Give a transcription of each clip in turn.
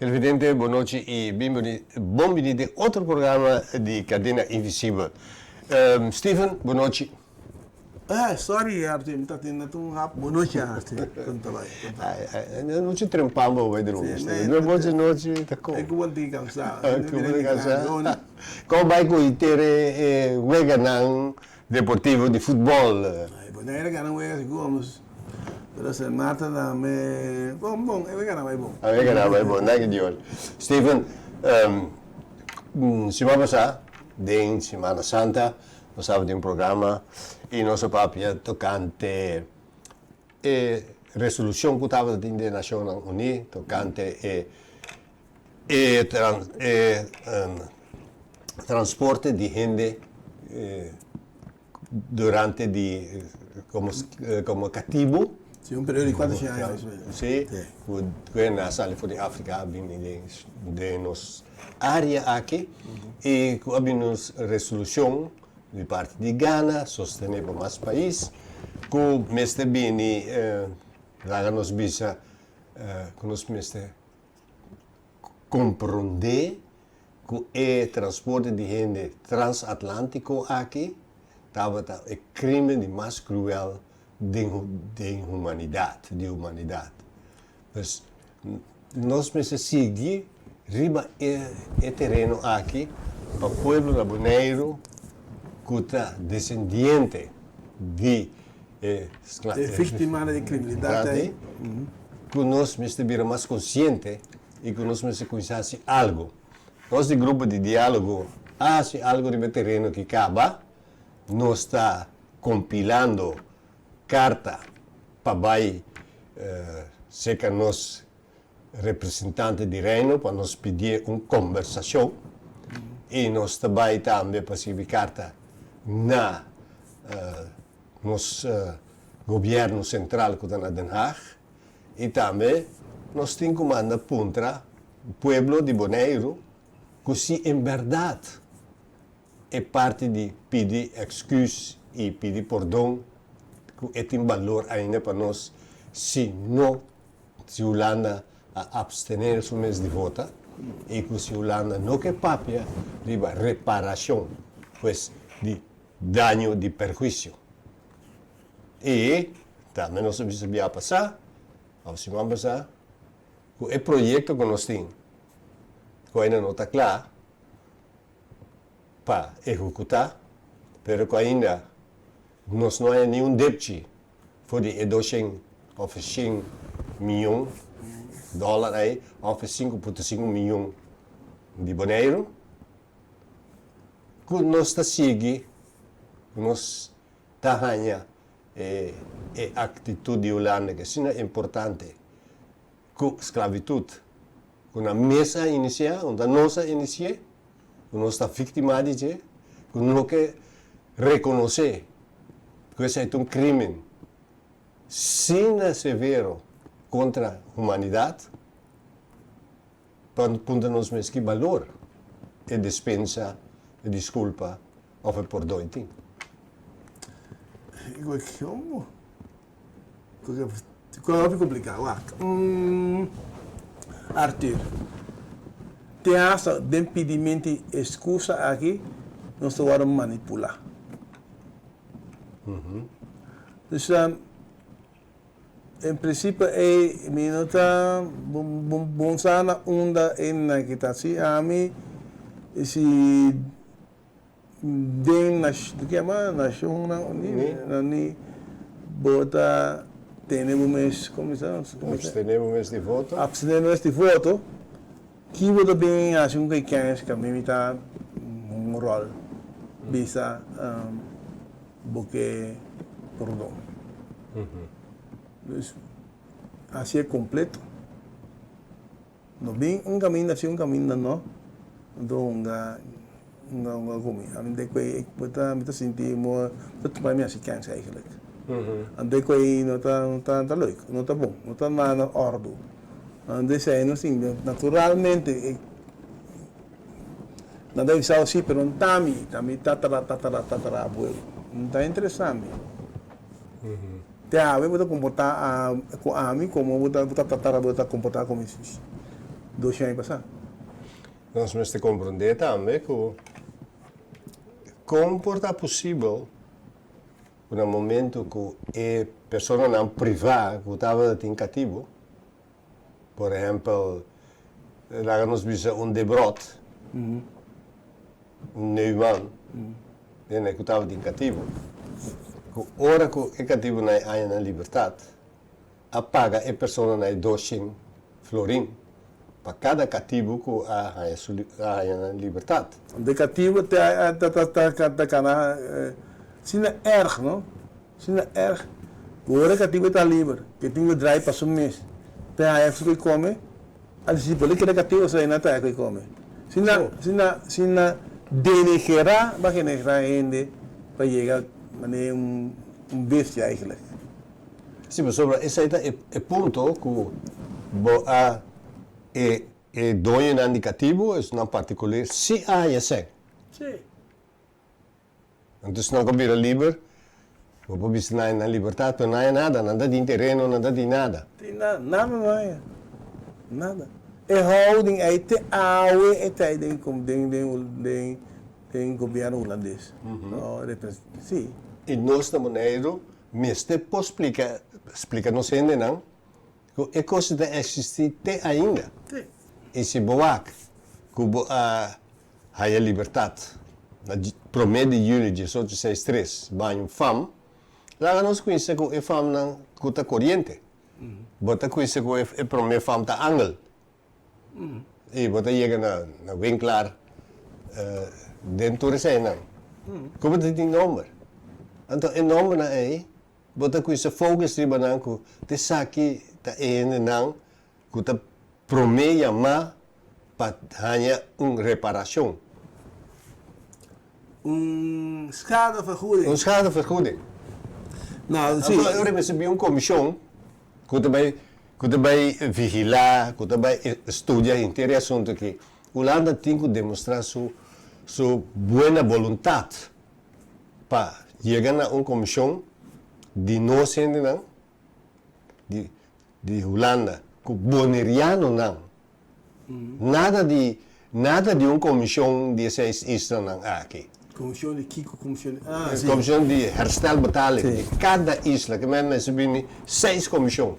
Televidente, boa noite e bem-vindo a outro programa de Cadena Invisível. Steven, boa noite. Sorry Arthur, está tendo um rap. Boa noite, Arthur. Conta lá. Não te trempamos hoje de novo. Boa noite, tá com. É que eu vou ter que cansar. Como vai ter o Eganão Deportivo de Futebol? Boneira que não é assim, pero se mata também. Bom, é Eganão vai bom. É Eganão vai bom, não é que diol. Steven, semana passada, em Semana Santa, nós estávamos em um programa e nosso papo tocante resolução que estava da Nações Unidas, tocante transporte de gente durante como cativo. Sim, um período de 4 anos. Sim, que na sala de África vem de nossa área aqui e que havia uma resolução de parte de Ghana, sostener para mais países, que mestre bem lá nos bisa que nos mestre compreender que o transporte de gente transatlântico aqui estava o crime de mais cruel de humanidade. Mas nós mestre seguir riba é terreno aqui para o povo brasileiro que é descendente de vítima de criminalidade, que nós mestre mais consciente e que nós mestre conhecesse algo. Nós de grupo de diálogo, se algo de terreno que acaba, nós está compilando carta para ser que nós representante de reino para nos pedir uma conversação e nós também para escrever carta na nosso governo central que está na Den Haag e também nós temos comanda contra o povo de Bonaire que se em verdade é parte de pedir excuse e pedir perdão que tem valor ainda para nós se Holanda abstener-se mês de voto e que se Holanda não quer papia de reparação pues, de dano, de perjuízo. E também nós sabíamos passar, a semana passada, que o projeto que nós temos, que ainda não está claro, para executar, mas que ainda nós não há nenhum débito por de 200 milhões de dólares aí, ou 5,5 milhões de boneiro, que nós está seguindo, nós está ganhando a atitude de Holanda, que é importante, com esclavitud, com a mesa inicial, onde nós iniciamos, que nós está vítima de que não quer reconhecer que esse é um crime severo contra a humanidade, para nós mesmos que valor e dispensa e desculpa ou perdão. Qual é complicado? Arthur, tem essa de impedimento e excusa aqui, nós vamos manipular. Então, em princípio, é minuta bom sana onda na que está assim, a mim se den do que ama nação ni bota temos mês abstenemos de voto que vota bem assim que a mim está um rol bisa porque perdão. Assim é completo. Não bem um caminho assim, um caminho não. Então, não comida. A mim depois me sentimos, para mim assim cansa eigenlijk. Depois não tá louco, não tá bom, não tá na ordem. Desse aí, assim, naturalmente, não deve ser assim, mas não tá abuelo. Não está interessante. Te a ver, vou comportar a mim como vou tratar comportar como isso. 2 anos passar. Nós temos que compreender também que como é possível no momento que a pessoa não privada que estava em cativo, por exemplo, lá nos visa debrote, Neumann, que estava em cativo, que hora que o cativo não é na liberdade, apaga a pessoa na 200 florim para cada cativo que há na liberdade. De cativo está se não é erg, não? Se não é erg, agora cativo está livre, que tem que drive para um mês. Tem a época que come, a disciplina que cativo sai na terra que come. Se não denegera, vai generar ainda para chegar a bestia eigenlijk. Sim, mas sobre esse é o ponto que é dono indicativo, é não particular, se há esse. Sim. Então, se não combina livre, vou visitar na liberdade, não há nada, nada de terreno, nada de nada. Tem nada mais. Nada. É holding aí te awe é tem como tem governo holandês. Sim. E nós da maneira, mestre pode explicar não sei ainda não, que é coisa de existir ainda. Sim. E se boak, que há a liberdade, na 1 de julho de 1863, banho fam, lá nós conhecemos que é fam na cuta corriente. Bota conhecemos que é primeiro fam da angel. E bota chega na Winklar, dentro de cena. Como tem número? Então, o número é, bota conhecemos focus de bananco, te saque ta não, que ta promete chamar para ganhar uma reparação. Schadevergoeding. Schadevergoeding. Nou, zie Então, eu recebi uma comissão que também vigilar, que também estudar inteiro assunto que a Holanda tem que demonstrar sua boa vontade para chegar a uma comissão de nós não, de Holanda, que boneriano não. Nada de uma comissão de 6 islas não aqui. Comissão de Kiko, comissão de... Comissão de herstelbetaling. De cada isla, que mensen binnen 6 comissões.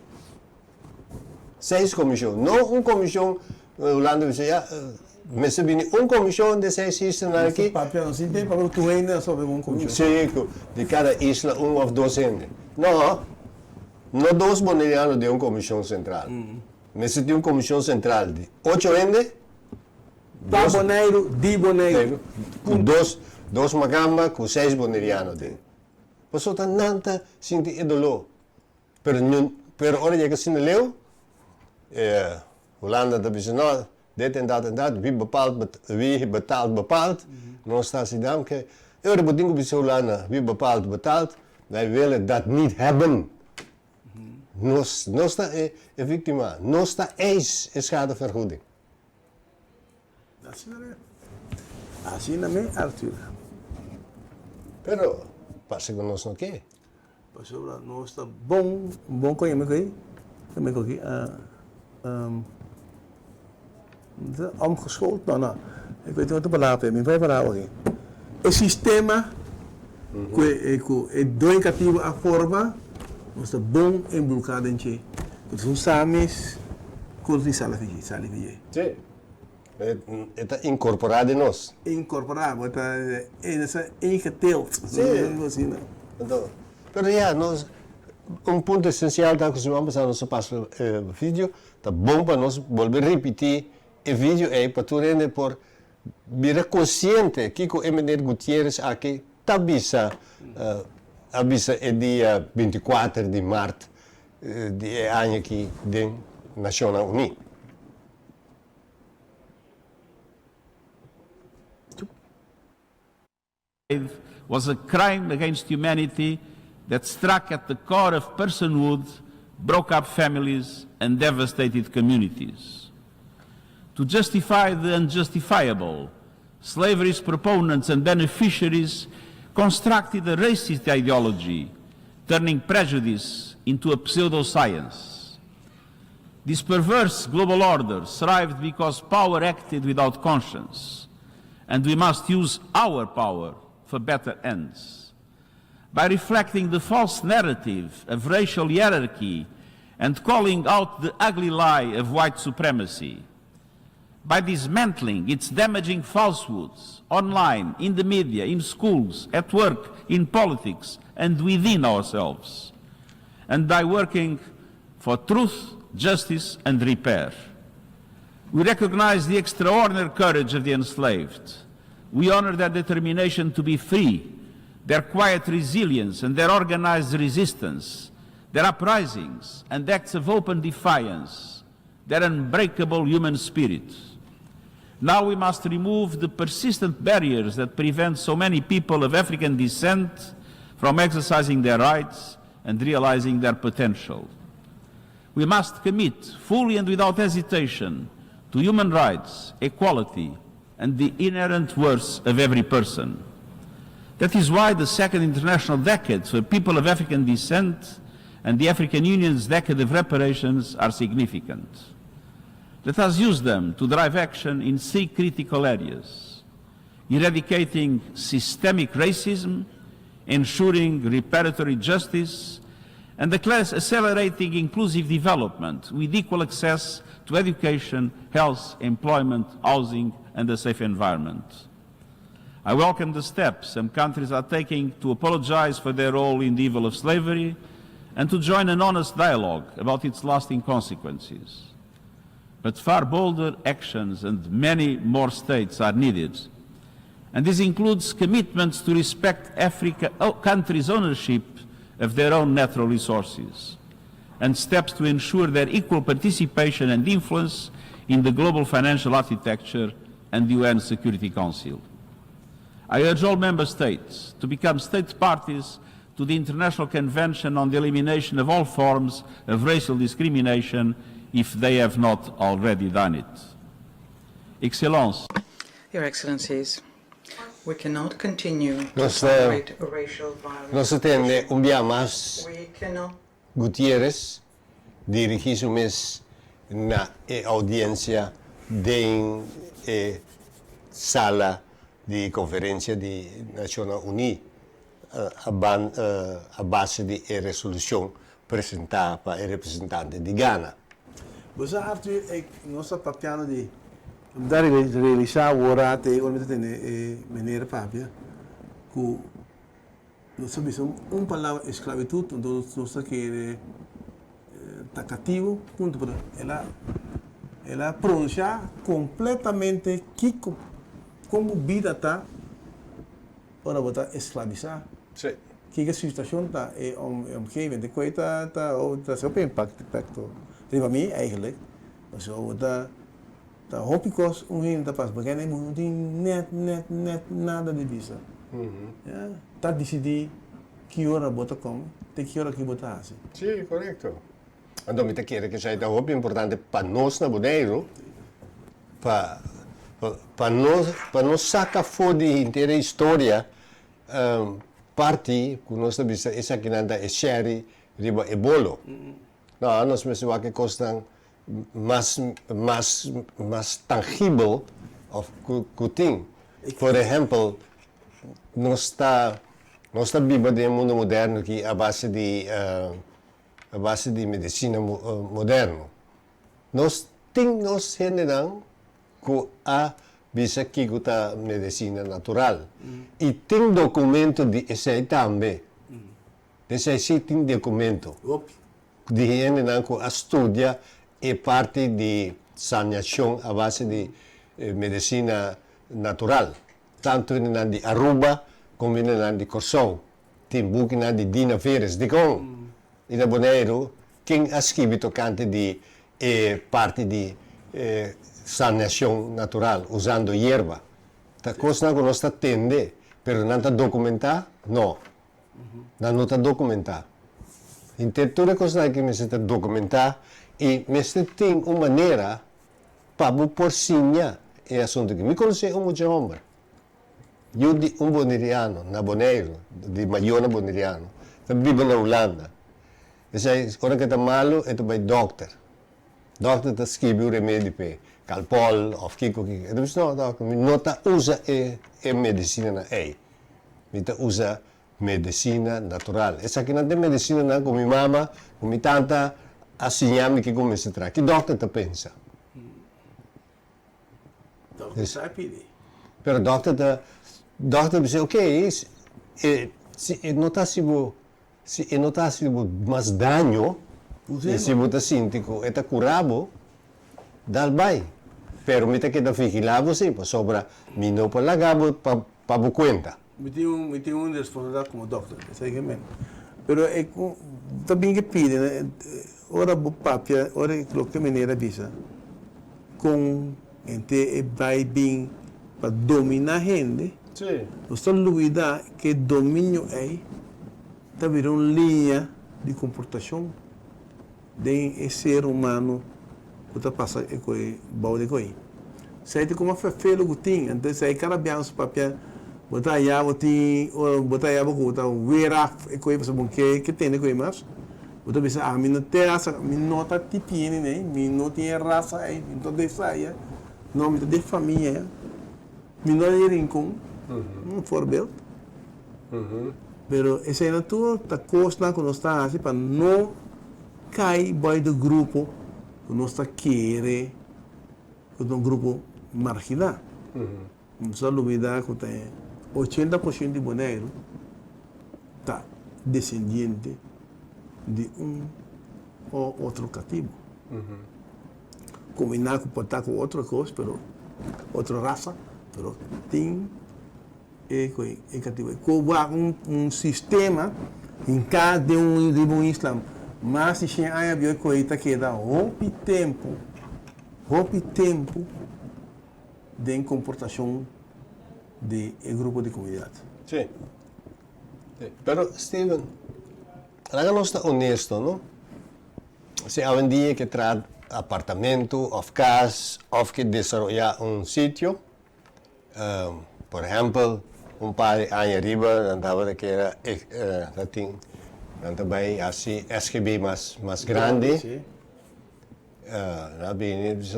6 comissões. Não uma comissão, Holanda diz, mensen binnen uma comissão de 6 islas aqui. Papel, não tem para tu ainda sobre uma comissão. Sim, de cada isla ou 2 ende. Não 2 bonerianos de uma comissão central. Mensen tem uma comissão central de 8 ende. Pa boneiro, di boneiro. Com 2 magamba com 6 bonerianos de. Pessoa tá nanta sinti idolo. Pero ora je gezien leu, Holanda dat is nou, dit en dat, wie betaalt. Dan staat ze dan, de beding op Holanda, wie betaalt, wij willen dat niet hebben. Nos sta victima, nos sta eis schadevergoeding. Assim não é, Arthur. Pero, passa com nós não quer. Passou nós está bom conhecimento aqui. Também aqui. Omgeschoold, não. Ik weet niet wat te belapen, mijn vijf verhaal aqui. O sistema que é educativo a forma, nós está bom embrulhado em che. Porque os sames, coisas salafiji. Sim. Está incorporado em nós. Incorporado, está ingeteeld. Sim. Então, pero ja, nós, ponto essencial da que vamos a nosso passo vídeo, tá bom para nós volver a repetir o vídeo aí para tu render por vir consciente que o Emener Gutierrez aqui tá avisa é dia 24 de março de ano aqui da Nações Unidas. Was a crime against humanity that struck at the core of personhood, broke up families and devastated communities. To justify the unjustifiable, slavery's proponents and beneficiaries constructed a racist ideology, turning prejudice into a pseudoscience. This perverse global order thrived because power acted without conscience, and we must use our power for better ends. By reflecting the false narrative of racial hierarchy and calling out the ugly lie of white supremacy, by dismantling its damaging falsehoods online, in the media, in schools, at work, in politics, and within ourselves, and by working for truth, justice, and repair. We recognize the extraordinary courage of the enslaved. We honor their determination to be free, their quiet resilience and their organized resistance, their uprisings and acts of open defiance, their unbreakable human spirit. Now we must remove the persistent barriers that prevent so many people of African descent from exercising their rights and realizing their potential. We must commit fully and without hesitation to human rights, equality, and the inherent worth of every person. That is why the Second International Decade for people of African descent and the African Union's Decade of Reparations are significant. Let us use them to drive action in 3 critical areas: eradicating systemic racism, ensuring reparatory justice, and accelerating inclusive development with equal access to education, health, employment, housing, and a safe environment. I welcome the steps some countries are taking to apologize for their role in the evil of slavery and to join an honest dialogue about its lasting consequences. But far bolder actions and many more states are needed. And this includes commitments to respect countries' ownership of their own natural resources, and steps to ensure their equal participation and influence in the global financial architecture and the UN Security Council. I urge all member states to become state parties to the International Convention on the Elimination of All Forms of Racial Discrimination if they have not already done it. Excellences, Your Excellencies, we cannot continue to Nós, tolerate racial violence. nós temos um dia mais We cannot Gutierrez, dirigimos na audiência da sala de conferência de Nações Unidas a base de resolução apresentada para o representante de Ghana. Você Arthur, nossa papiano de dar realizar o horário e onde tem maneira papia que nós sabemos palavra esclavitud então nós que tá cativo ponto para ela pronunciar completamente que como vida tá para botar escravizar. Sim. Que a situação tá omgeving de coisa tá super impacto. Para mim eigenlijk, zo dat hoop ik als ongeveer dat pas beginnen moet net nada de visa. Ja, dat decidi que hora bota como, te que hora que bota assim. Sim, correto. Então, me quero que seja muito importante para nós na Bonaire, para nós sacar fora de inteira história, parte que nós sabemos essa que nada é série riba e bolo. Não, nós pensamos que costam mais tangível que tem. Por exemplo, nós está vivendo em um mundo moderno que a base de medicina moderna. Nós temos general que a bisa que a medicina natural e tem documento de esse também. Esse tem documento. De gente que estuda é parte de saneação à base de medicina natural. Tanto de Aruba como de Corsão. Tem book de Dina Feres de Gong. E na Bonaire, quem escreve tocante de parte de saneação natural, usando hierba. A coisa que nós tende, mas não está documentada, não. Não está documentada. Então, toda coisa que me está documentada, e me tem uma maneira para por sinha é assunto que me conhece homem. Eu de boneriano, na Bonaire, de Maiona boneriano, vivo na Holanda. E sai, ora que está malo, é vai doctor. Dokter te schrijven un remedio per calpol of kiko. Dus no, dokter, mi nota usa medicina na ei. Mi ta usa medicina natural. Essa que não tem medicina na com minha mama, com minha tanta, assim a mim que começa a trazer. Que dokter te pensa? Dokter sabe pedir. Pero dokter diz, ok, se notasse mais dano, e se você sente que está curado, dá bem. Pero me tem que vigilar você, para sobra, me não para lagar para você conta. Me tem uma responsabilidade como dokter, sei mesmo. Pero é também que pede, né? Ora o papia, ora o que maneira bisa, com ente vai bem para dominar a gente. Sim. Você olvida que domínio é também uma linha de comportação de ser humano que está passando com o balde com ele. Se aí como foi feio o tem, então se aí cada bem os papéis botar aí o tem ou botar aí o botar wear off com ele para que tem com ele mas botar bisa a mim não tem raça, mim não tá tipinho né, mim não tem raça aí, então dessa aí não me de família, mim não é rincão, voorbeeld. Pero essa é tudo tá costa quando está assim para não cair by do grupo que não está querer que é um grupo marginal. Não só olvidar que tem 80% de boneiro tá descendente de ou outro cativo. Combinar com botar com outra coisa, pero outra raça, pero tem cativo. Com sistema em cada um Islã, mas se há a coisa que dá rompe tempo de comportação de grupo de comunidade. Sim. Pero, Steven, agora nós está honesto, não? Se há um dia que traz apartamento, ou casa, ou que desenvolver sítio, por exemplo, par de anos arriba, andava que era, também assim, SGB mais grande.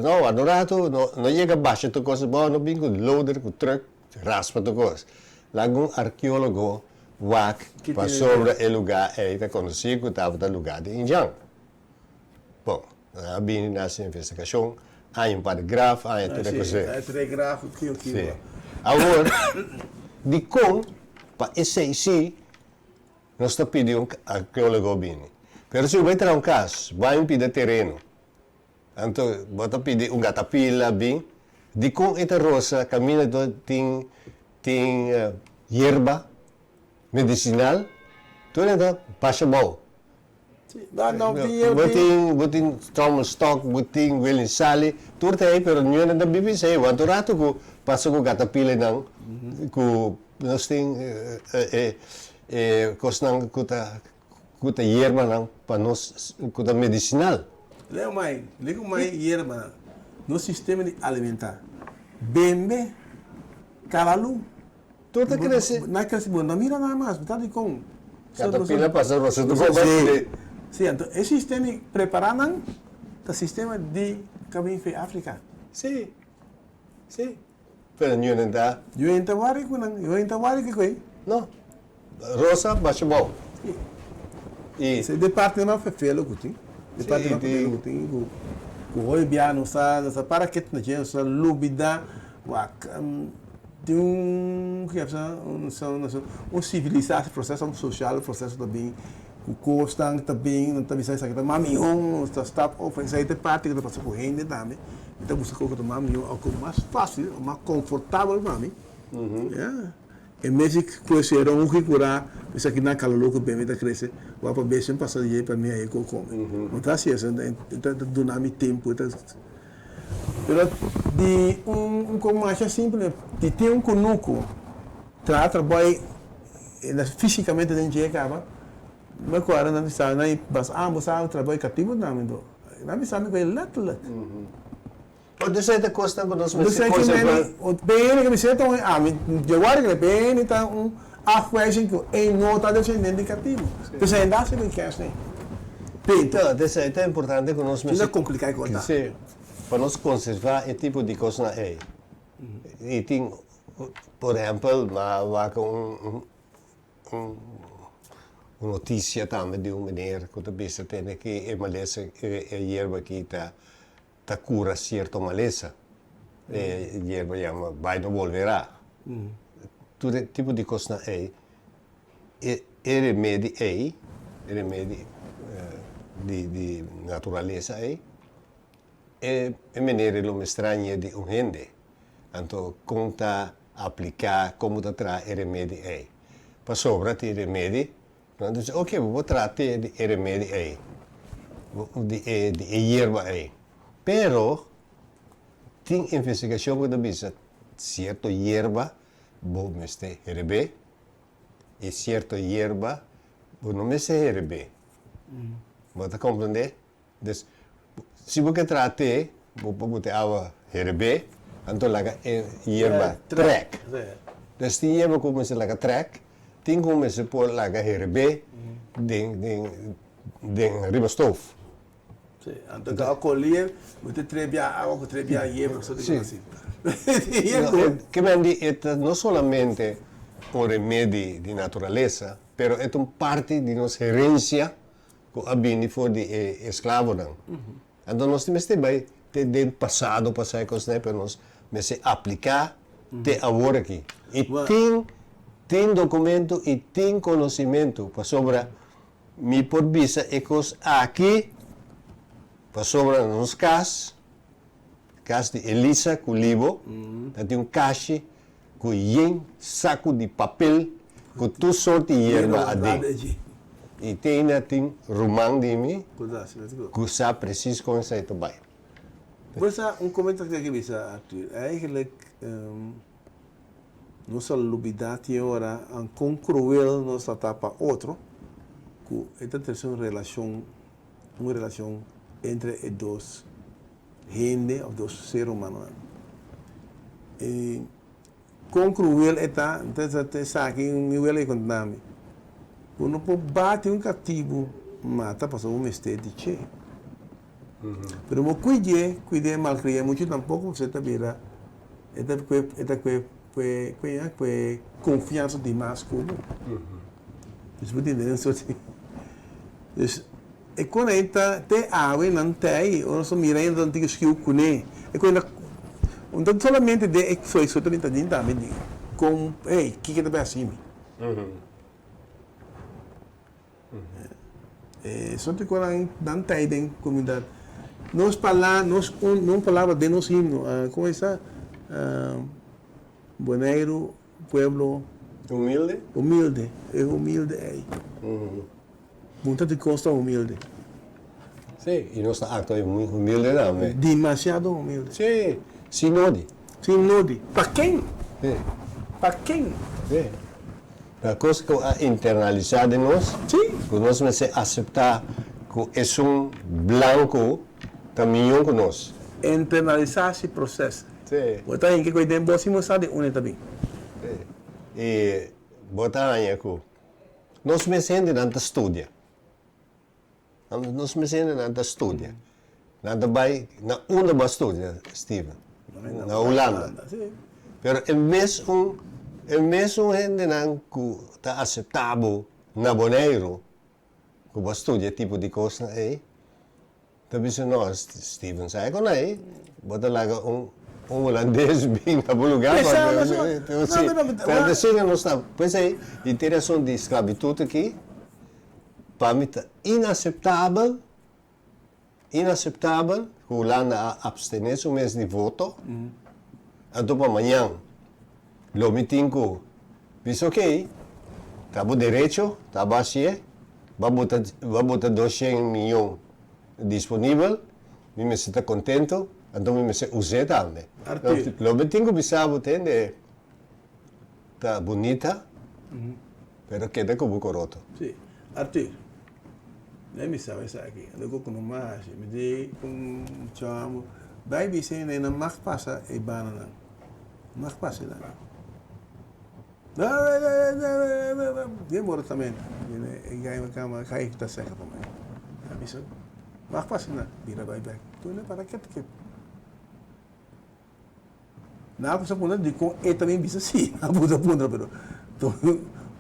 Não, adorato, não chega baixo de coisa boa, não vem com loader, com truck, raspa de coisa. Lá um arqueólogo, para sobre o lugar, ele conhecido que estava no lugar de Injang. Bom, vim nessa investigação, há par de grafo, há tudo coisa. Há três grafos, que. Agora, de como, para esse sim, nós estamos pedindo arqueólogo bem. Mas se vai ter caso, vai pedir terreno. Então, bota pedir gatapila bem, de como esta roça caminha tem hierba medicinal, tudo então passa bom. Não, Botin stock, botin willing sali, tudo aí, pero não é da BBC, o anturato que passa com gatapila não, que nós tem coisa que hierba não, para nós que medicinal. Leo mais hierba no sistema de alimentar. Bembe, calalu. Tudo cresce. Não cresce bom, não mira nada mais, está de com. Catapila passa você do sim, então esse sistema preparado o sistema de caminho para África. Sim. Pero não está. Eu entawari que coi. Não. Rosa baixa bom. E esse departamento foi feio que tem. Departamento que tem o oi biano sa para que na gente sa lubida de que é civilização processo social processo também o custo também não também sai que mami está stop open sai de parte que passa por rende também então busca coisa mami algo mais fácil mais confortável mami e mesmo que conheceram um que curar isso aqui na calor que bem está crescer vai para bem sem passar de para mim aí que eu como não está assim então do nome tempo pero de como acha simples de ter conuco trabalha fisicamente dentro de casa mas agora não sabe não mas você trabalha cativo não sabe que é lat O de certa costa quando nós você que bem que me senta eu acho que bem então afwaging que é nota descendente cativo você ainda se me quer assim Pinto. Então, é importante que nós... Não é complicado contar. Sim, para nós conservar esse tipo de coisa aí. E tem, por exemplo, uma notícia também de menino que está pensando que a maleza, a erva que está cura certa maleza. A erva chama, vai não volverá. Todo tipo de coisa aí. E remédio aí, remédio de natureza aí, é maneira lo estranha de um gente. Então, como está aplicar, como está trazer remédio aí. Para sobra de remédio, então diz, ok, vou tratar de remédio aí, de erva aí. Pero, tem investigação que diz, certo erva, vou mexer herbe, e certo erva, vou não mexer herbe. Você compreende? Então, se você tratar, vou botar água herbe, então laga erva trek. Então, se erva começa laga trek, tem como se pôr laga herbe de ribastof. Então, a colher, você trebia água, trebia erva, só Sim. assim. Que não somente um remédio de natureza, pero é uma parte de nossa herência que a bem for de escravo. Então nós temos também do passado coisas, para nós se aplicar até agora aqui. E tem documento e tem conhecimento para sobre me por visa e coisas aqui para sobre nos casos de Elisa Culibo, tem caixa com saco de papel com toda sorte de erva adentro. E tem romão de mim, que sabe preciso com isso aí também. Mas comentário que eu vi, Arthur, eigenlijk nossa lubidade agora, com cruel nossa tapa outro, que esta é uma relação entre os dois gente, os dois seres humanos. E com cruel está, então sabe me vai contar me. Quando bate cativo, mata passou mestre de che. Pero mo cuide malcriar muito tampouco você tá vira. Foi confiança demais como. Isso pode entender isso assim. E quando está te ave não tem, ou só mirando antigo skill cune. E quando então solamente de foi isso também também com que tá bem assim. Só que quando não tem em comunidade, nós falamos, não falava de nós himno, como essa Bonaire, pueblo humilde, é humilde aí. Muito de consta humilde. Sim, e nosso acto é muito humilde também. Demasiado humilde. Sim, sinode. Sinode. Para quem? Sim. Para quem? Sim. A coisa que é internalizada em nós, Sim. que nós vamos aceitar que é branco caminhão com nós. Internalizar esse processo. Sim. Botar em que coisa tem boa sabe onde também. E botar aí que nós me sente na estudia. Nós me sente na estudia. Na onde vai estudar, Steven? Na Holanda. Pero é mesmo gente que está aceitável na Bonaire, que vai estudar tipo de coisa aí. Então, nós, Steven, sai com aí, bota lá holandês bem na lugar. Mas não está. Pois é, interação de escravidão aqui, para mim está inaceitável, que a Holanda abstenesse o mês de voto. Então, para amanhã, lo mitingo, diz ok, está bom direito, está baixo, vai botar 200 milhões disponível, me está contento, então me usa também. Lo mitingo bisabo tem está bonita, pero queda como coroto. Sim. Arthur, nem me sabe isso aqui. Eu com mais, me dei com chamo, vai dizer nem na mais passa e banana. Mais passa lá. Demora também. E aí a cama cai que está seca também. Bisa, makpas na, bira bye-bye. Tuh na, para ket. Na ako sa punta, di ko também bisa sim, na punta, pero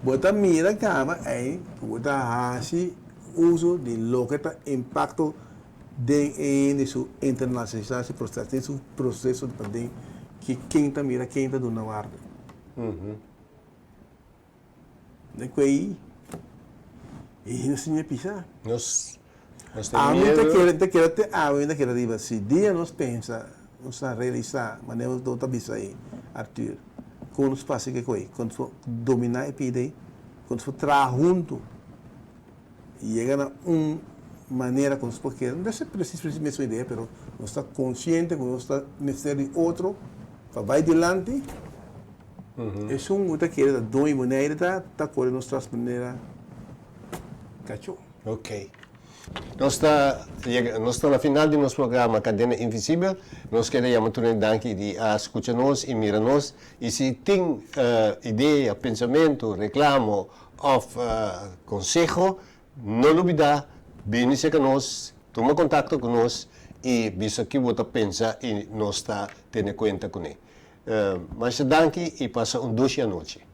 bota mira kama ay bota hasi uso de lo que está impacto de su internacionalização, processo de que quem está mira, quem está dando guarda. Depois, e não se pisa. Nós A temos mim medo. te quero dizer, se dia nós pensa, nós realizar, mas não estou bisa aí, Arthur, quando nos passa que coi, quando for dominar e pedir, quando for trabalhar junto, e chega a maneira como se porque não é preciso a mesma ideia, mas nós está consciente, quando nós está necessário de outro, para vai adiante. É muita coisa, dois maneiras, tá correndo nossas maneiras, cachorro. Ok. Nós estamos na final do nosso programa Cadena Invisível. Nós queremos dar de escutar-nos e mirar-nos. E se tem ideia, pensamento, reclamo ou consejo, não olvide, venha conosco, toma contato conosco e visa que você pensa e nós está tendo conta com ele. Mas danke e passa doce noite.